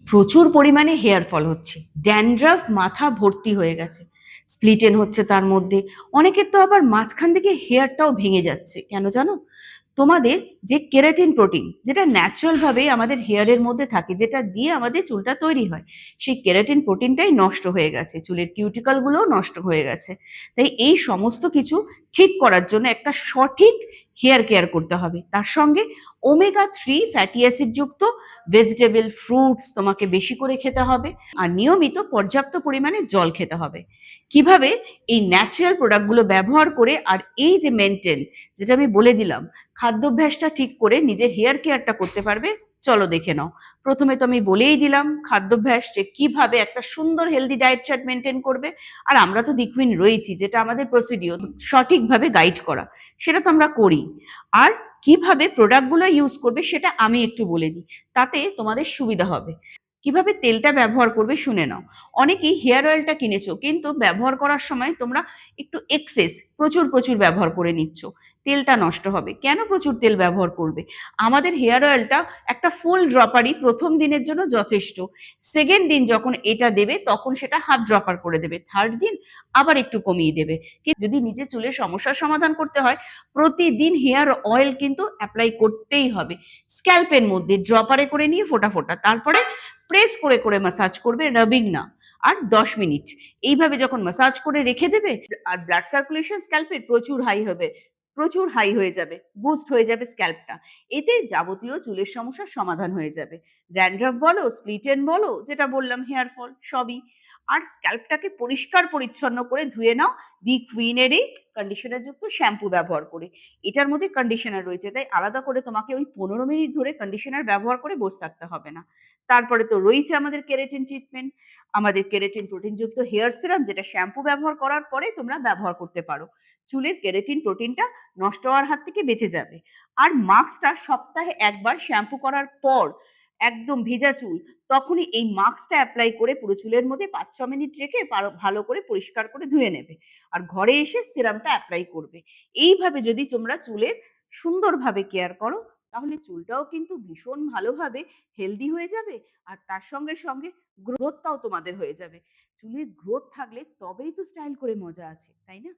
প্রচুর পরিমাণে hair fall হচ্ছে, ড্যান্ড্রাফ মাথা ভর্তি হয়ে গেছে, স্প্লিটেন হচ্ছে তার মধ্যে। অনেকের তো আবার মাঝখান থেকে হেয়ারটাও ভেঙে যাচ্ছে। কেন জানো? তোমাদের যে কেরাটিন প্রোটিন, যেটা ন্যাচারাল ভাবে আমাদের হেয়ারের মধ্যে থাকে, যেটা দিয়ে আমাদের চুলটা তৈরি হয়, সেই কেরাটিন প্রোটিনটাই নষ্ট হয়ে গেছে, চুলের কিউটিকল গুলোও নষ্ট হয়ে গেছে। তাই এই সমস্ত কিছু ঠিক করার জন্য একটা সঠিক হেয়ার কেয়ার করতে হবে। তার সঙ্গে ওমেগা 3 ফ্যাটি অ্যাসিড যুক্ত ভেজিটেবল ফ্রুটস তোমাকে বেশি করে খেতে হবে, আর নিয়মিত পর্যাপ্ত পরিমাণে জল খেতে হবে। কিভাবে এই ন্যাচারাল প্রোডাক্টগুলো ব্যবহার করে, আর এই যে মেনটেন, যেটা আমি বলে দিলাম, খাদ্যাভ্যাসটা ঠিক করে নিজের হেয়ার কেয়ারটা করতে পারবে, চলো দেখে নাও। প্রথমে তো আমি বলেই দিলাম খাদ্যাভ্যাস, যে কিভাবে একটা সুন্দর হেলদি ডায়েট চার্ট মেনটেন করবে। আর আমরা তো দিকউইন রয়েছি, যেটা আমাদের প্রসিডিওর সঠিকভাবে গাইড করা, সেটা তো আমরা করি। আর কিভাবে প্রোডাক্টগুলো ইউজ করবে সেটা আমি একটু বলে দিই, তাতে তোমাদের সুবিধা হবে। কিভাবে তেলটা ব্যবহার করবে শুনে নাও। অনেকেই হেয়ার অয়েলটা কিনেছো, কিন্তু ব্যবহার করার সময় তোমরা একটু এক্সেস প্রচুর প্রচুর ব্যবহার করে নিচ্ছ, তেলটা নষ্ট হবে। কেন প্রচুর তেল ব্যবহার করবে? আমাদের হেয়ার অয়েলটা একটা ফুল ড্রপারই প্রথম দিনের জন্য যথেষ্ট। সেকেন্ড দিন যখন এটা দেবে তখন সেটা হাফ ড্রপার করে দেবে, থার্ড দিন আবার একটু কমিয়ে দেবে। কিন্তু যদি নিজে চুলের সমস্যার সমাধান করতে হয়, প্রতিদিন হেয়ার অয়েল কিন্তু অ্যাপ্লাই করতেই হবে। স্ক্যাল্পের মধ্যে ড্রপারে করে নিয়ে ফোটা ফোটা, তারপরে প্রেস করে করে মাসাজ করবে, রাবিং না। আর 10 মিনিট এইভাবে যখন মাসাজ করে রেখে দেবে, আর ব্লাড সার্কুলেশন স্ক্যাল্পের প্রচুর হাই হবে, প্রচুর হাই হয়ে যাবে, বুস্ট হয়ে যাবে স্ক্যাল্পটা। এতে যাবতীয় চুলের সমস্যার সমাধান হয়ে যাবে। ড্যান্ড্রাফ বলো, স্প্লিটেন বলো, যেটা বললাম হেয়ার ফল, সবই। আর স্ক্যাল্পটাকে পরিষ্কার পরিচ্ছন্ন করে ধুয়ে নাও দি কুইনেরই কন্ডিশনার যুক্ত শ্যাম্পু ব্যবহার করে। এটার মধ্যে কন্ডিশনার রয়েছে, তাই আলাদা করে তোমাকে ওই 15 মিনিট ধরে কন্ডিশনার ব্যবহার করে বসে থাকতে হবে না। তারপরে তো রয়েছে আমাদের কেরাটিন ট্রিটমেন্ট, আমাদের কেরাটিন প্রোটিনযুক্ত হেয়ার সিরাম, যেটা শ্যাম্পু ব্যবহার করার পরে তোমরা ব্যবহার করতে পারো। চুলের কেরাটিন প্রোটিনটা নষ্ট হওয়ার হাত থেকে বেঁচে যাবে। আর মাস্কটা সপ্তাহে একবার শ্যাম্পু করার পর, একদম ভেজা চুল, তখনই এই মাস্কটা অ্যাপ্লাই করে পুরো চুলের মধ্যে 5-6 মিনিট রেখে ভালো করে পরিষ্কার করে ধুয়ে নেবে। আর ঘরে এসে সিরামটা অ্যাপ্লাই করবে। এইভাবে যদি তোমরা চুলের সুন্দরভাবে কেয়ার করো, তাহলে চুলটাও কিন্তু ভীষণ ভালোভাবে হেলদি হয়ে যাবে। আর তার সঙ্গে সঙ্গে গ্রোথটাও তোমাদের হয়ে যাবে। চুলের গ্রোথ থাকলে তবেই তো স্টাইল করে মজা আছে, তাই না?